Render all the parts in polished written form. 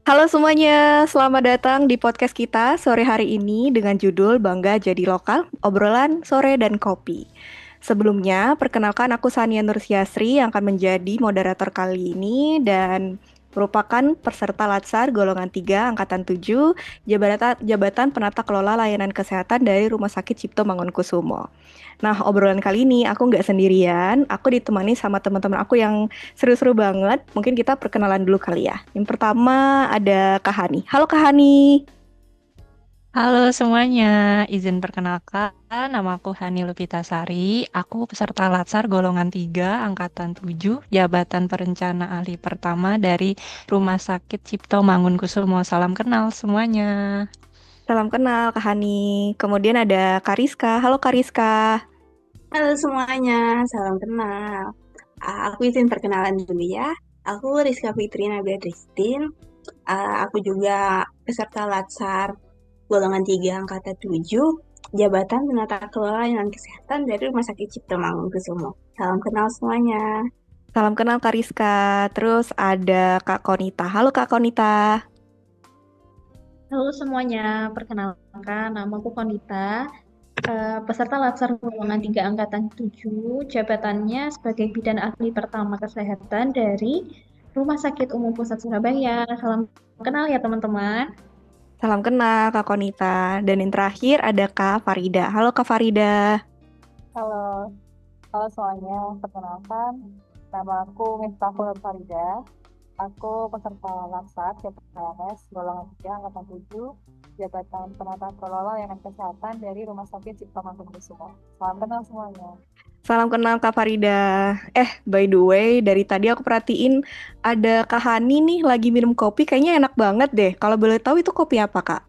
Halo semuanya, selamat datang di podcast kita sore hari ini dengan judul Bangga Jadi Lokal, obrolan sore dan kopi. Sebelumnya, perkenalkan aku Sania Nursiasri yang akan menjadi moderator kali ini dan merupakan peserta Latsar golongan 3 angkatan 7 Jabatan Penata Kelola Layanan Kesehatan dari Rumah Sakit Cipto Mangunkusumo. Nah, obrolan kali ini aku nggak sendirian, aku ditemani sama teman-teman aku yang seru-seru banget. Mungkin kita perkenalan dulu kali ya. Yang pertama ada Kak Hani. Halo Kak Hani. Halo semuanya, izin perkenalkan, nama aku Hani Lupitasari. Aku peserta Latsar golongan 3, angkatan 7, jabatan perencana ahli pertama dari Rumah Sakit Cipto Mangunkusumo. Salam kenal semuanya. Salam kenal Kak Hani. Kemudian ada Kariska. Halo Kariska. Halo semuanya, salam kenal. Aku izin perkenalan dulu ya. Aku Rizka Fitri Nabila Tristin. Aku juga peserta Latsar golongan 3 angkatan 7, Jabatan Penata Kelola Layanan Kesehatan dari Rumah Sakit Cipto Mangunkusumo. Salam kenal semuanya. Salam kenal Kariska. Terus ada Kak Konita. Halo Kak Konita. Halo semuanya, perkenalkan namaku Konita, peserta Latsar golongan 3 angkatan 7, jabatannya sebagai bidan ahli pertama kesehatan dari Rumah Sakit Umum Pusat Surabaya. Salam kenal ya teman-teman. Salam kenal Kak Konita. Dan yang terakhir ada Kak Farida. Halo Kak Farida. Halo, halo semuanya. Perkenalkan, nama aku Miftahul Farida. Aku peserta Laksat, CPNS, golongan 3, angkatan 7, Jabatan Penata Kelola Layanan Kesehatan dari Rumah Sakit Cipto Mangunkusumo. Salam kenal semuanya. Salam kenal Kak Farida. By the way, dari tadi aku perhatiin ada Kak Hani nih lagi minum kopi, kayaknya enak banget deh. Kalau boleh tahu itu kopi apa, Kak?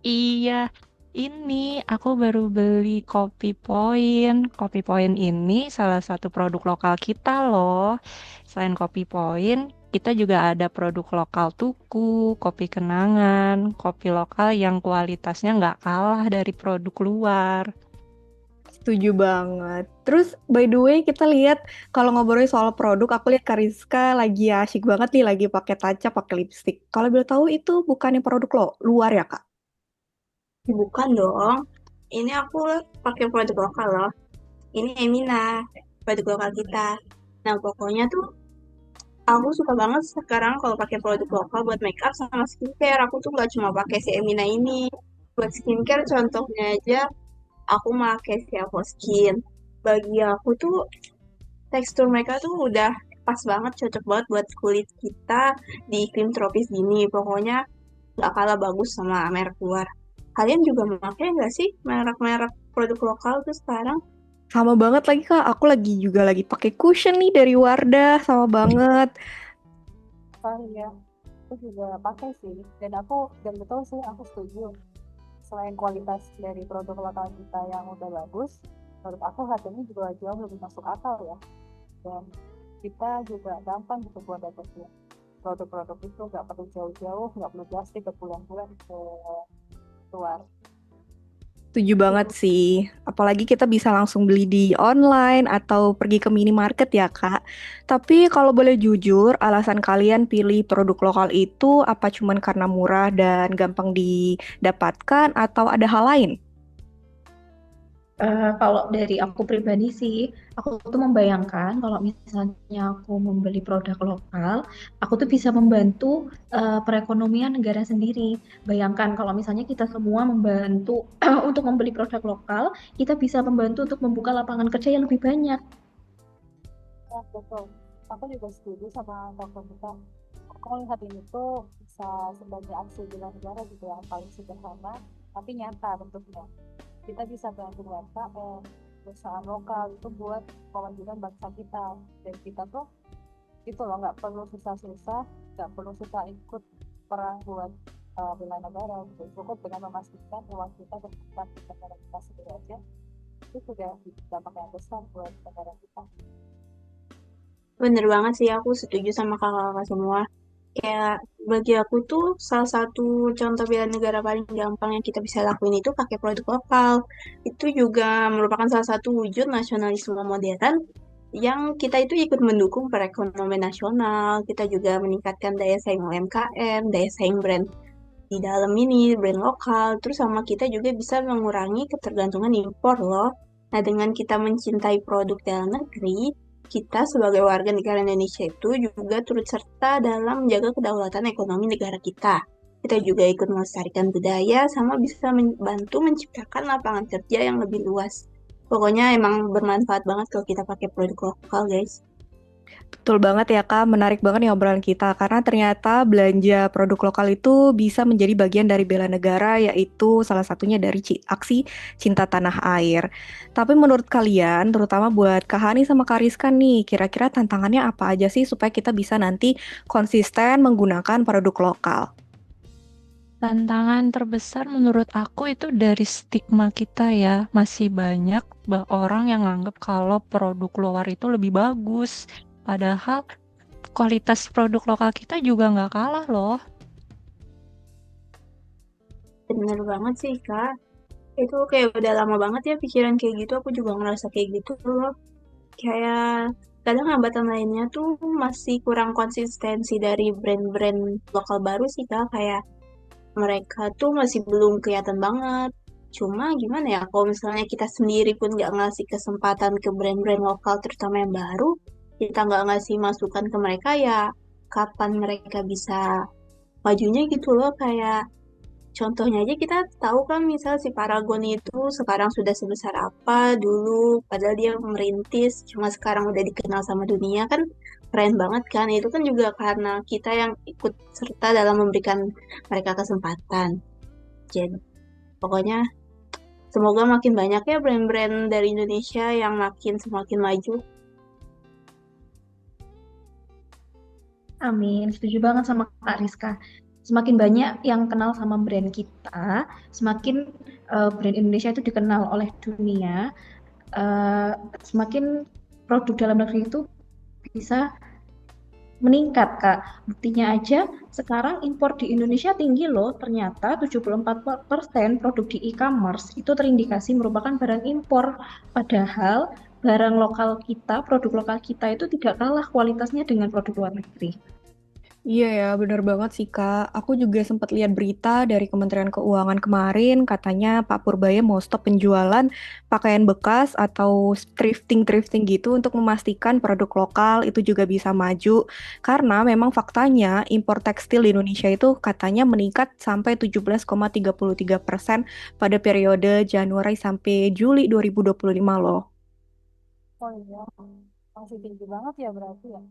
Iya, ini aku baru beli Kopi Point. Kopi Point ini salah satu produk lokal kita loh. Selain Kopi Point, kita juga ada produk lokal Tuku, kopi kenangan, kopi lokal yang kualitasnya nggak kalah dari produk luar. Setuju banget. Terus by the way kita lihat kalau ngobrolin soal produk, aku lihat Kariska lagi asyik banget nih lagi pakai kaca, pakai lipstick. Kalau boleh tahu itu bukannya produk lo luar ya, Kak? Bukan dong, ini aku pakai produk lokal loh. Ini Emina, produk lokal kita. Nah, pokoknya tuh aku suka banget sekarang kalau pakai produk lokal buat make up sama skincare. Aku tuh nggak cuma pakai si Emina ini. Buat skincare contohnya aja, aku pakai si Skin. Bagi aku tuh tekstur mereka tuh udah pas banget, cocok banget buat kulit kita di iklim tropis gini. Pokoknya nggak kalah bagus sama merek luar. Kalian juga pakai nggak sih merek-merek produk lokal tuh sekarang? Sama banget lagi, Kak. Aku lagi juga lagi pakai cushion nih dari Wardah, sama banget. Oh iya, aku juga pakai sih. Dan betul sih, aku setuju. Selain kualitas dari produk lokal kita yang udah bagus, menurut aku harganya juga jauh lebih masuk akal ya. Dan kita juga gampang gitu buat dapetin produk-produk itu, nggak perlu jauh-jauh, nggak perlu plastik berbulan-bulan ke luar. Setuju banget sih. Apalagi kita bisa langsung beli di online atau pergi ke minimarket ya, Kak. Tapi kalau boleh jujur, alasan kalian pilih produk lokal itu apa cuman karena murah dan gampang didapatkan atau ada hal lain? Kalau dari aku pribadi sih, aku tuh membayangkan kalau misalnya aku membeli produk lokal, aku tuh bisa membantu perekonomian negara sendiri. Bayangkan kalau misalnya kita semua membantu untuk membeli produk lokal, kita bisa membantu untuk membuka lapangan kerja yang lebih banyak. Ya, betul. Aku juga setuju sama telepon kita. Aku melihat ini tuh bisa sebagai aksi bela negara gitu yang paling sederhana, tapi nyata bentuknya. Kita bisa bantu UMKM, perusahaan lokal itu buat kemajuan bangsa kita. Dan kita tuh itu loh nggak perlu susah-susah, nggak perlu susah ikut perang buat bela negara gitu. Cukup dengan memastikan uang kita berputar di negara kita sendiri aja, itu sudah dampak yang besar buat negara kita. Bener banget sih, aku setuju sama kakak-kakak semua. Kayak bagi aku tuh salah satu contoh bela negara paling gampang yang kita bisa lakuin itu pakai produk lokal. Itu juga merupakan salah satu wujud nasionalisme modern yang kita itu ikut mendukung perekonomian nasional, kita juga meningkatkan daya saing UMKM, daya saing brand di dalam ini, brand lokal, terus sama kita juga bisa mengurangi ketergantungan impor loh. Nah, dengan kita mencintai produk dalam negeri, kita sebagai warga negara Indonesia itu juga turut serta dalam menjaga kedaulatan ekonomi negara kita. Kita juga ikut melestarikan budaya, sama bisa membantu menciptakan lapangan kerja yang lebih luas. Pokoknya emang bermanfaat banget kalau kita pakai produk lokal, guys. Betul banget ya Kak, menarik banget nih obrolan kita karena ternyata belanja produk lokal itu bisa menjadi bagian dari bela negara, yaitu salah satunya dari aksi cinta tanah air. Tapi menurut kalian, terutama buat Kak Hani sama Kak Rizka nih, kira-kira tantangannya apa aja sih supaya kita bisa nanti konsisten menggunakan produk lokal? Tantangan terbesar menurut aku itu dari stigma kita ya. Masih banyak orang yang nganggap kalau produk luar itu lebih bagus. Padahal kualitas produk lokal kita juga nggak kalah loh. Bener banget sih, Kak. Itu kayak udah lama banget ya pikiran kayak gitu, aku juga ngerasa kayak gitu loh. Kayak kadang hambatan lainnya tuh masih kurang konsistensi dari brand-brand lokal baru sih, Kak. Kayak mereka tuh masih belum kelihatan banget. Cuma gimana ya, kalau misalnya kita sendiri pun nggak ngasih kesempatan ke brand-brand lokal, terutama yang baru, kita nggak ngasih masukan ke mereka ya, kapan mereka bisa majunya gitu loh. Kayak contohnya aja kita tahu kan, misal si Paragon itu sekarang sudah sebesar apa dulu, padahal dia merintis, cuma sekarang udah dikenal sama dunia kan, keren banget kan. Itu kan juga karena kita yang ikut serta dalam memberikan mereka kesempatan. Jadi pokoknya semoga makin banyak ya brand-brand dari Indonesia yang makin semakin maju. Amin, setuju banget sama Kak Rizka. Semakin banyak yang kenal sama brand kita, semakin brand Indonesia itu dikenal oleh dunia, eh, semakin produk dalam negeri itu bisa meningkat, Kak. Buktinya aja sekarang impor di Indonesia tinggi loh. Ternyata 74% produk di e-commerce itu terindikasi merupakan barang impor. Padahal barang lokal kita, produk lokal kita itu tidak kalah kualitasnya dengan produk luar negeri. Iya ya, benar banget sih Kak. Aku juga sempat lihat berita dari Kementerian Keuangan kemarin, katanya Pak Purbaya mau stop penjualan pakaian bekas atau thrifting-thrifting gitu untuk memastikan produk lokal itu juga bisa maju. Karena memang faktanya impor tekstil di Indonesia itu katanya meningkat sampai 17,33% pada periode Januari sampai Juli 2025 loh. Oh iya, masih tinggi banget ya berarti ya.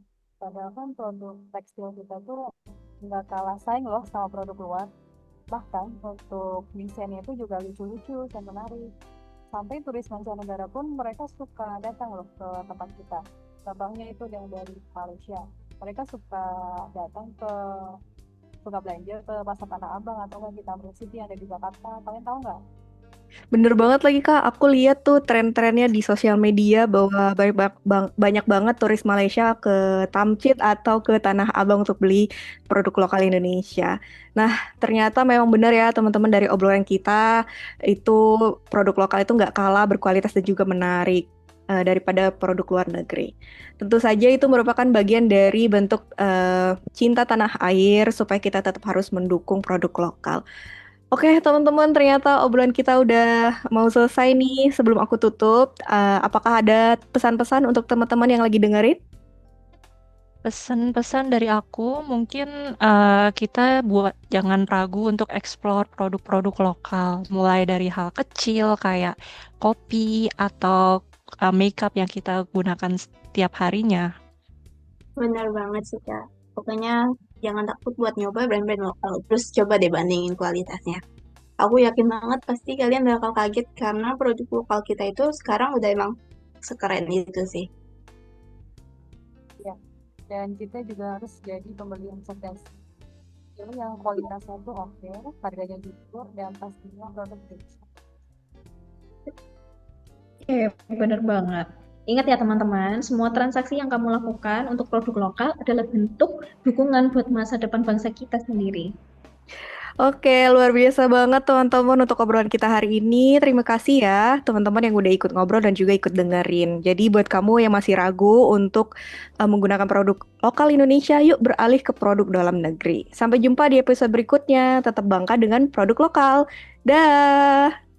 Padahal kan produk tekstil kita tuh nggak kalah saing loh sama produk luar. Bahkan untuk desainnya itu juga lucu-lucu dan menarik. Sampai turis mancanegara pun mereka suka datang loh ke tempat kita. Contohnya itu yang dari Malaysia. Mereka suka belanja ke Pasar Tanah Abang atau ke Tamrin City yang ada di Jakarta. Kalian tahu nggak? Bener banget lagi Kak, aku lihat tuh tren-trennya di sosial media bahwa banyak banget turis Malaysia ke Tamcit atau ke Tanah Abang untuk beli produk lokal Indonesia. Nah, ternyata memang benar ya teman-teman dari obrolan kita, itu produk lokal itu nggak kalah berkualitas dan juga menarik daripada produk luar negeri. Tentu saja itu merupakan bagian dari bentuk cinta tanah air supaya kita tetap harus mendukung produk lokal. Oke, teman-teman, ternyata obrolan kita udah mau selesai nih. Sebelum aku tutup, apakah ada pesan-pesan untuk teman-teman yang lagi dengerin? Pesan-pesan dari aku mungkin kita buat jangan ragu untuk explore produk-produk lokal, mulai dari hal kecil kayak kopi atau makeup yang kita gunakan setiap harinya. Benar banget sih, Kak. Pokoknya jangan takut buat nyoba brand-brand lokal. Terus coba deh bandingin kualitasnya. Aku yakin banget pasti kalian bakal kaget karena produk lokal kita itu sekarang udah emang sekeren itu sih. Ya. Dan kita juga harus jadi pembeli yang cerdas. Ini yang kualitasnya tuh oke, harganya jujur, dan pastinya produk Indonesia. Oke, benar banget. Ingat ya teman-teman, semua transaksi yang kamu lakukan untuk produk lokal adalah bentuk dukungan buat masa depan bangsa kita sendiri. Oke, luar biasa banget teman-teman untuk obrolan kita hari ini. Terima kasih ya teman-teman yang udah ikut ngobrol dan juga ikut dengerin. Jadi buat kamu yang masih ragu untuk menggunakan produk lokal Indonesia, yuk beralih ke produk dalam negeri. Sampai jumpa di episode berikutnya. Tetap bangga dengan produk lokal. Dah.